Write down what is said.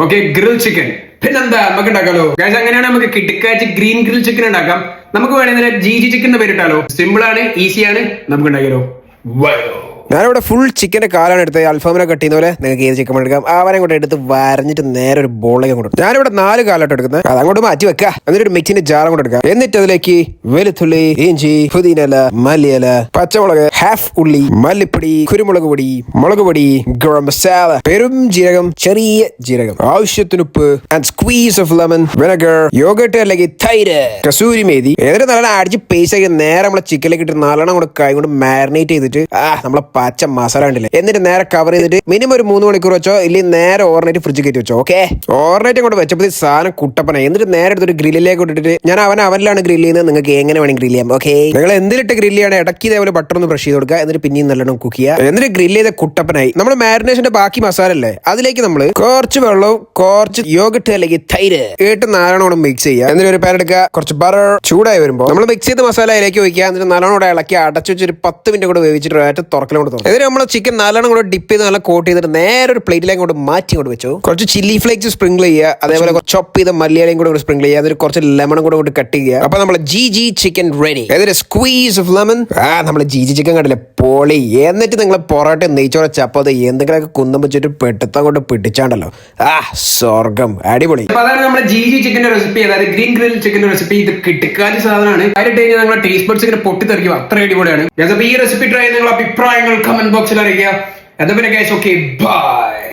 Okay, grill chicken. പിന്നെന്താ നമുക്ക് ഉണ്ടാക്കാലോ guys. അങ്ങനെയാണ് നമുക്ക് കിടക്കാച്ചി ഗ്രീൻ ഗ്രിൽ ചിക്കൻ ഉണ്ടാക്കാം. നമുക്ക് വേണമെങ്കിൽ GG ചിക്കൻ എന്ന് പേരിട്ടാലോ. സിമ്പിൾ ആണ്, ഈസിയാണ്, നമുക്ക് ഉണ്ടാക്കിയാലോ. ഞാനിവിടെ ഫുൾ ചിക്കന്റെ കാലാണ് എടുത്തത്. അൽഫാമിനെ കട്ട് ചെയ്യുന്ന പോലെ നിങ്ങൾക്ക് ഏത് ചിക്കൻ എടുക്കാം. അവനെ കൊണ്ട് എടുത്ത് വരഞ്ഞിട്ട് നേരെ ഒരു ബോളിലേക്ക് കൊടുക്കും. ഞാനിവിടെ 4 കാലോട്ട് എടുക്കുന്നത്. അത് അങ്ങോട്ട് മാറ്റി വെക്കുക. എന്നിട്ട് ഒരു മിക്സിന്റെ ജാർ കൊണ്ട് എടുക്കുക. എന്നിട്ട് അതിലേക്ക് വെളുത്തുള്ളി, ഇഞ്ചി, പുതിനയില, മല്ലിയില, പച്ചമുളക്, ഹാഫ് ഉള്ളി, മല്ലിപ്പൊടി, കുരുമുളക് പൊടി, മുളക് പൊടി, ഗരം മസാല, പെരും ജീരകം, ചെറിയ ജീരകം, ആവശ്യത്തിന് ഉപ്പ്, and squeeze of lemon, vinegar, yoghurt അല്ലെങ്കിൽ തൈര്, കസൂരി മേഥി. എന്നിട്ട് നല്ല അടിച്ച് പേസ്റ്റ് ആക്കി നേരെ നമ്മളെ ചിക്കനിലേക്ക് ഇട്ട് 4 കൂടെ കൈ കൊണ്ട് മാരിനേറ്റ് ചെയ്തിട്ട് നമ്മളെ പച്ച മസാല ഉണ്ടല്ലേ, എന്നിട്ട് നേരെ കവർ ചെയ്തിട്ട് മിനിമം ഒരു 3 മണിക്കൂർ വെച്ചോ, ഇല്ലെങ്കിൽ നേരെ ഓവർനൈറ്റ് ഫ്രിഡ്ജ് കയറ്റി വെച്ചോ. ഓക്കെ, ഓവർനൈറ്റ് കൊണ്ട് വെച്ചപ്പോൾ സാധനം കുട്ടപ്പനായി. എന്നിട്ട് നേരെ എടുത്തൊരു ഗ്രില്ലിലേക്ക് ഇട്ടിട്ട് ഞാൻ അവനിലാണ് ഗ്രില്ല് ചെയ്യുന്നത്. നിങ്ങൾക്ക് എങ്ങനെ വേണമെങ്കിൽ ഗ്രില്ല് ചെയ്യാം. ഓക്കെ, നിങ്ങൾ എന്തിലിട്ട് ഗ്രില്ല് ചെയ്യണം, ഇടയ്ക്ക് ഇതേപോലെ ബട്ടർ ഒന്ന് ബ്രഷ് ചെയ്ത് കൊടുക്കുക. എന്നിട്ട് പിന്നെയും നല്ലോണം കുക്ക് ചെയ്യുക. എന്നിട്ട് ഗ്രില്ല് ചെയ്ത കുട്ടപ്പനായി. നമ്മൾ മാരിനേഷന്റെ ബാക്കി മസാല അല്ലേ, അതിലേക്ക് നമ്മൾ കുറച്ച് വെള്ളവും കുറച്ച് യോഗട്ട് അല്ലെങ്കിൽ തൈര് ഇട്ട് 4 കൂടെ മിക്സ് ചെയ്യുക. എന്നിട്ട് ഒരു പാൻ എടുക്കുക, കുറച്ച് ബട്ടർ ചൂടായി വരുമ്പോൾ നമ്മൾ മിക്സ് ചെയ്ത മസാല അതിലേക്ക് ഒഴിക്കുക. എന്നിട്ട് 4 കൂടെ ഇളക്കി അടച്ചു വെച്ച് ഒരു 10 മിനിറ്റ് കൂടെ വേവിച്ചിട്ട് ഒറ്റ തുറക്കലോട് തുറക്കും. എന്നിട്ട് നമ്മൾ ചിക്കൻ 4 കൂടെ ഡിപ്പ് ചെയ്ത് നല്ല കോട്ട് ചെയ്തിട്ട് നേരെ ഒരു പ്ലേറ്റിലേക്ക് കൊണ്ട് മാറ്റി കൊണ്ട് വെച്ചു. കുറച്ച് ചില്ലി ഫ്ലേക്സ് സ്പ്രിങ്കിൾ ചെയ്യുക. അതേപോലെ ചോപ്പ് ചെയ്ത മല്ലിയിലയും കൂടെ സ്പ്രിങ്കിൾ ചെയ്യുക. അതിൽ കുറച്ച് ലെമണും കൂടെ കട്ട് ചെയ്യുക. അപ്പൊ നമ്മൾ GG ചിക്കൻ റെഡി. എന്നിട്ട് സ്ക്വീസ് ഓഫ് ലെമൺ. നമ്മൾ GG ചിക്കൻ കണ്ടില്ലേ, പൊളി. എന്നിട്ട് നിങ്ങൾ പൊറോട്ട, നെയ്ച്ചോറ, ചപ്പാത്തി എന്തെങ്കിലുമൊക്കെ കുന്തം വെച്ചിട്ട് പെട്ടെന്ന് കൊണ്ട് പിടിച്ചാണ്ടല്ലോ, സ്വർഗം, അടിപൊളി. അതാണ് നമ്മുടെ GG ചിക്കന്റെ റെസിപ്പി, അതായത് ഗ്രീൻ ഗ്രിൽ ചിക്കന്റെ റെസിപ്പി. ഇത് കിടക്കാച്ച സാധനമാണ്. കാര്യമായിട്ട് കഴിഞ്ഞാൽ നിങ്ങളുടെ ടേസ്റ്റ് ബഡ്സ് ഇങ്ങനെ പൊട്ടിത്തെറിക്കും, അത്ര അടിപൊളിയാണ്. ഈ റെസിപ്പി ട്രൈ നിങ്ങളുടെ അഭിപ്രായങ്ങൾ കമന്റ് ബോക്സിൽ അറിയിക്കുക. എന്നാ പിന്നെ ഗൈസ്, ഓക്കെ, ബൈ.